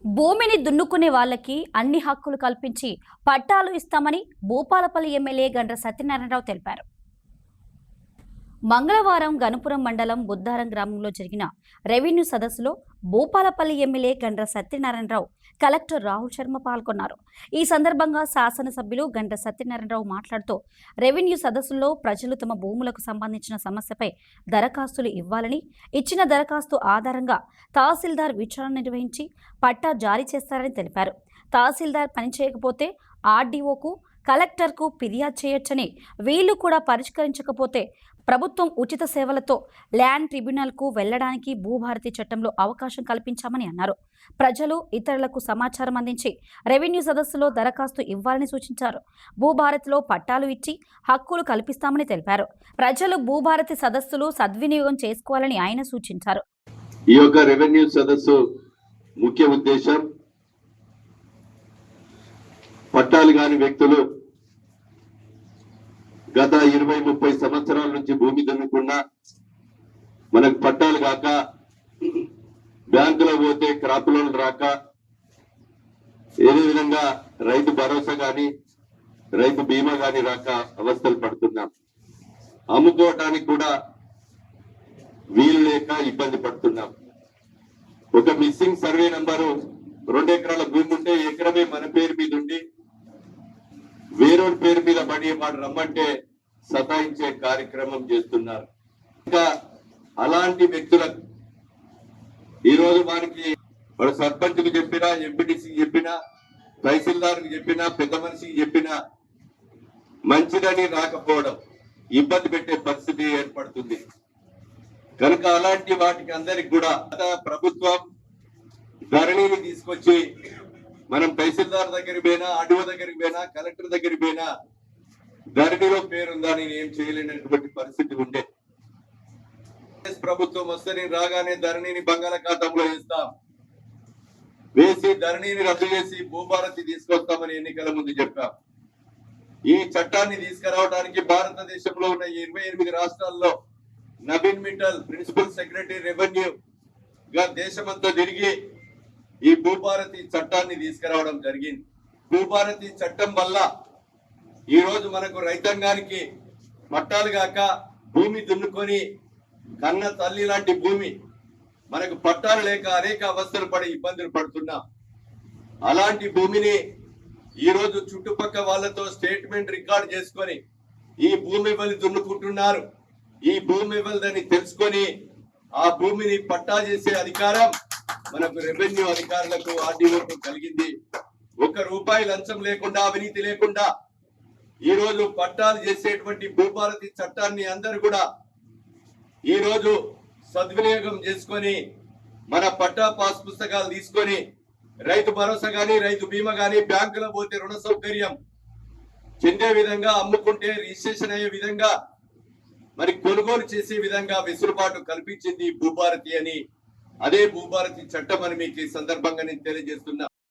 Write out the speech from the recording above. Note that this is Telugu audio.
భూమిని దున్నుకునే వాళ్ళకి అన్ని హక్కులు కల్పించి పట్టాలు ఇస్తామని భూపాలపల్లి ఎమ్మెల్యే గండ్ర సత్యనారాయణరావు తెలిపారు. మంగళవారం గణపురం మండలం బుద్ధారం గ్రామంలో జరిగిన రెవెన్యూ సదస్సులో భూపాలపల్లి ఎమ్మెల్యే గండ్ర సత్యనారాయణరావు, కలెక్టర్ రాహుల్ శర్మ పాల్గొన్నారు. ఈ సందర్భంగా శాసనసభ్యులు గండ్ర సత్యనారాయణరావు మాట్లాడుతూ రెవెన్యూ సదస్సులో ప్రజలు తమ భూములకు సంబంధించిన సమస్యపై దరఖాస్తులు ఇవ్వాలని, ఇచ్చిన దరఖాస్తు ఆధారంగా తహసీల్దార్ విచారణ నిర్వహించి పట్టా జారీ చేస్తారని తెలిపారు. తహసీల్దార్ పనిచేయకపోతే ఆర్డీఓకు, కలెక్టర్కు ఫిర్యాదు చేయొచ్చని, వీళ్లు కూడా పరిష్కరించకపోతే ప్రభుత్వం ఉచిత సేవలతో ల్యాండ్ ట్రిబ్యునల్కు వెళ్లడానికి భూభారతి చట్టంలో అవకాశం కల్పించామని అన్నారు. ప్రజలు ఇతరులకు సమాచారం అందించి రెవెన్యూ సదస్సులో దరఖాస్తు ఇవ్వాలని సూచించారు. భూభారతిలో పట్టాలు ఇచ్చి హక్కులు కల్పిస్తామని తెలిపారు. ప్రజలు భూభారతి సదస్సులు సద్వినియోగం చేసుకోవాలని ఆయన సూచించారు. ఈ యొక్క రెవెన్యూ సదస్సు ముఖ్య ఉద్దేశం పట్టాలు కాని వ్యక్తులు గత 20-30 సంవత్సరాల నుంచి భూమి దున్నుకున్నా మనకు పట్టాలు కాక, బ్యాంకులో పోతే క్రాప్ లోన్లు రాక, ఏదే విధంగా రైతు భరోసా గాని రైతు బీమా గాని రాక అవస్థలు పడుతున్నాం. అమ్ముకోవటానికి కూడా వీలు లేక ఇబ్బంది పడుతున్నాం. ఒక మిస్సింగ్ సర్వే నంబరు 2 ఎకరాల భూమి ఉంటే ఎకరమే మన పేరు మీద ఉండి వేరొక పేరు మీద పడి వాడు రమ్మంటే సతాయించే కార్యక్రమం చేస్తున్నారు. ఇంకా అలాంటి వ్యక్తులకు ఈరోజు వారికి వాడు సర్పంచ్కి చెప్పినా, ఎంపీటీసీకి చెప్పినా, తహసీల్దార్కి చెప్పినా, పెద్ద మనిషికి చెప్పినా మంచిదని రాకపోవడం ఇబ్బంది పెట్టే పరిస్థితి ఏర్పడుతుంది. కనుక అలాంటి వాటికి అందరికి కూడా ప్రభుత్వం ధరణిని తీసుకొచ్చి మనం తహసీల్దార్ దగ్గరికి పోయినా, ఆర్డీఓ దగ్గరికి పోయినా, కలెక్టర్ దగ్గరికి పోయినా ధరణిలో పేరుందా నేను ఏం చేయలేనటువంటి పరిస్థితి ఉండే. ప్రభుత్వం వస్తే నేను రాగానే ధరణిని బంగాళాఖాతంలో వేసి ధరణిని రద్దు చేసి భూభారతి తీసుకొస్తామని ఎన్నికల ముందు చెప్పాం. ఈ చట్టాన్ని తీసుకురావడానికి భారతదేశంలో ఉన్న 28 రాష్ట్రాల్లో Naveen Mittal principal secretary revenue గా దేశమంతా తిరిగి ఈ భూభారతి చట్టాన్ని తీసుకురావడం జరిగింది. భూభారతి చట్టం వల్ల ఈ రోజు మనకు రైతాంగానికి పట్టాలు కాక భూమి దున్నుకొని కన్న తల్లి లాంటి భూమి మనకు పట్టాలు లేక అనేక అవస్థలు పడి ఇబ్బందులు పడుతున్నాం. అలాంటి భూమిని ఈ రోజు చుట్టుపక్కల వాళ్ళతో స్టేట్మెంట్ రికార్డ్ చేసుకొని ఈ భూమి వాళ్ళు దున్నుకుంటున్నారు, ఈ భూమి వాళ్ళని తెలుసుకొని ఆ భూమిని పట్టా చేసే అధికారం మనకు రెవెన్యూ అధికారులకు, ఆర్డీఓకు కలిగింది. 1 రూపాయి లంచం లేకుండా, అవినీతి లేకుండా ఈ రోజు పట్టాలు చేసేటువంటి భూభారతి చట్టాన్ని అందరూ కూడా ఈ రోజు సద్వినియోగం చేసుకొని మన పట్టా పాస్ పుస్తకాలు తీసుకొని రైతు భరోసా గాని, రైతు బీమా గాని, బ్యాంకులో పోతే రుణ సౌకర్యం చెందే విధంగా, అమ్ముకుంటే రిజిస్ట్రేషన్ అయ్యే విధంగా, మరి కొనుగోలు చేసే విధంగా వెసులుబాటు కల్పించింది భూభారతి అని. అదే భూభారతి చట్టం అని మీకు ఈ సందర్భంగా నేను తెలియజేస్తున్నా.